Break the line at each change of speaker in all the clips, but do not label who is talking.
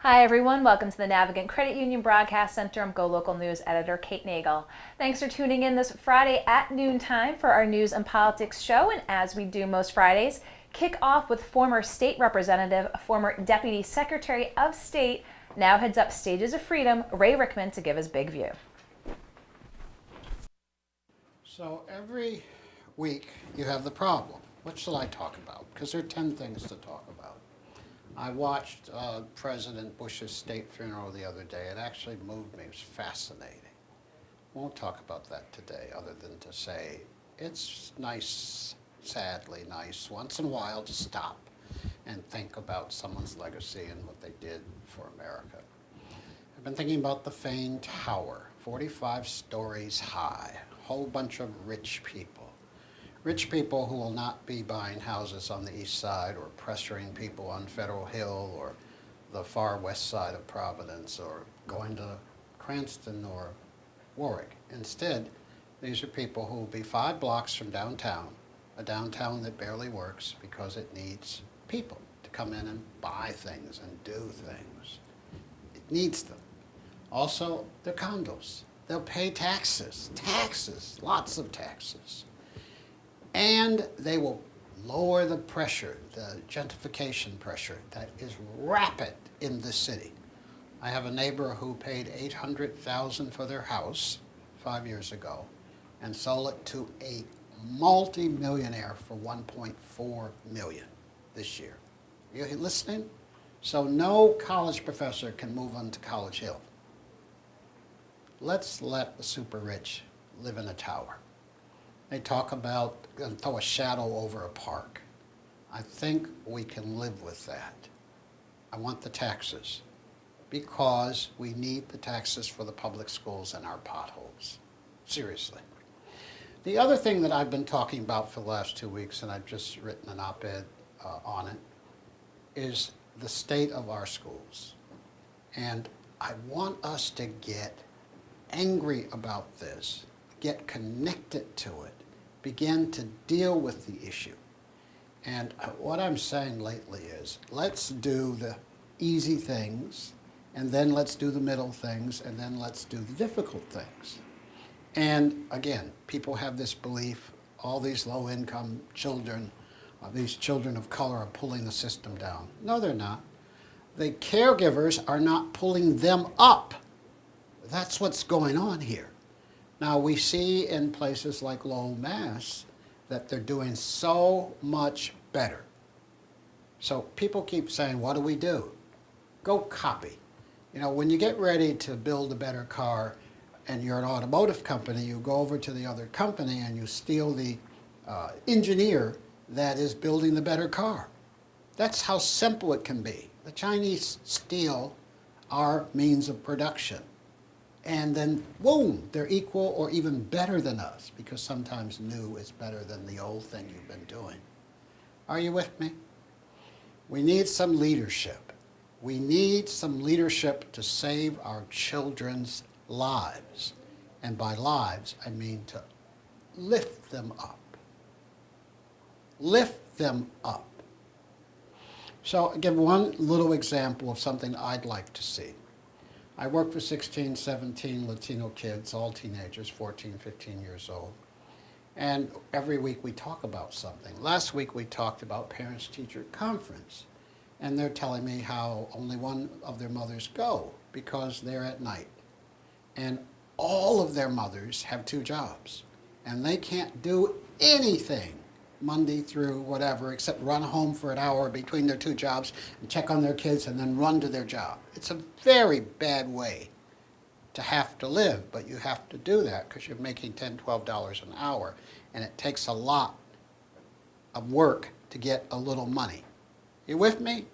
Hi everyone, welcome to the Navigant Credit Union Broadcast Center. I'm GoLocal News Editor Kate Nagel. Thanks for tuning in this Friday at noontime for our news and politics show. And as we do most Fridays, kick off with former state representative, former Deputy Secretary of State, now heads up Stages of Freedom, Ray Rickman, to give his big view.
So every week you have the problem. What shall I talk about? Because there are 10 things to talk about. I watched President Bush's state funeral the other day. It actually moved me. It was fascinating. Won't talk about that today other than to say it's nice, sadly nice, once in a while to stop and think about someone's legacy and what they did for America. I've been thinking about the Fane Tower, 45 stories high, a whole bunch of rich people. Rich people who will not be buying houses on the east side or pressuring people on Federal Hill or the far west side of Providence or going to Cranston or Warwick. Instead, these are people who will be 5 blocks from downtown, a downtown that barely works because it needs people to come in and buy things and do things. It needs them. Also, they're condos. They'll pay taxes, lots of taxes. And they will lower the pressure, the gentrification pressure that is rapid in the city. I have a neighbor who paid $800,000 for their house 5 years ago and sold it to a multi-millionaire for $1.4 million this year. You listening? So no college professor can move on to College Hill. Let's let the super rich live in a tower. They talk about throw a shadow over a park. I think we can live with that. I want the taxes because we need the taxes for the public schools and our potholes. Seriously. The other thing that I've been talking about for the last 2 weeks, and I've just written an op-ed on it, is the state of our schools. And I want us to get angry about this, get connected to it, begin to deal with the issue. And what I'm saying lately is, let's do the easy things, and then let's do the middle things, and then let's do the difficult things. And again, people have this belief, all these low-income children, these children of color are pulling the system down. No, they're not. The caregivers are not pulling them up. That's what's going on here. Now, we see in places like Lowell, Mass, that they're doing so much better. So people keep saying, what do we do? Go copy. You know, when you get ready to build a better car and you're an automotive company, you go over to the other company and you steal the engineer that is building the better car. That's how simple it can be. The Chinese steal our means of production. And then, boom, they're equal or even better than us, because sometimes new is better than the old thing you've been doing. Are you with me? We need some leadership. We need some leadership to save our children's lives. And by lives, I mean to lift them up. Lift them up. So I'll give one little example of something I'd like to see. I work for 16, 17 Latino kids, all teenagers, 14, 15 years old. And every week we talk about something. Last week we talked about parents-teacher conference. And they're telling me how only one of their mothers go because they're at night. And all of their mothers have 2 jobs. And they can't do anything Monday through whatever, except run home for an hour between their 2 jobs and check on their kids and then run to their job. It's a very bad way to have to live, but you have to do that because you're making $10, $12 an hour, and it takes a lot of work to get a little money. You with me?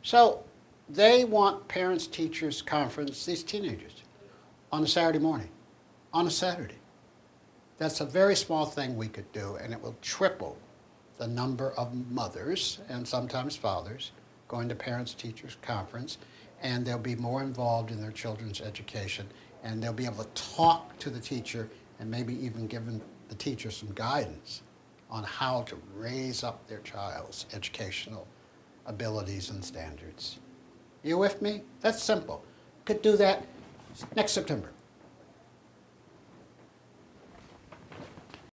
So they want parents-teachers conference, these teenagers, on a Saturday morning, on a Saturday. That's a very small thing we could do, and it will triple the number of mothers and sometimes fathers going to parents-teachers conference, and they'll be more involved in their children's education, and they'll be able to talk to the teacher and maybe even give the teacher some guidance on how to raise up their child's educational abilities and standards. You with me? That's simple. Could do that next September.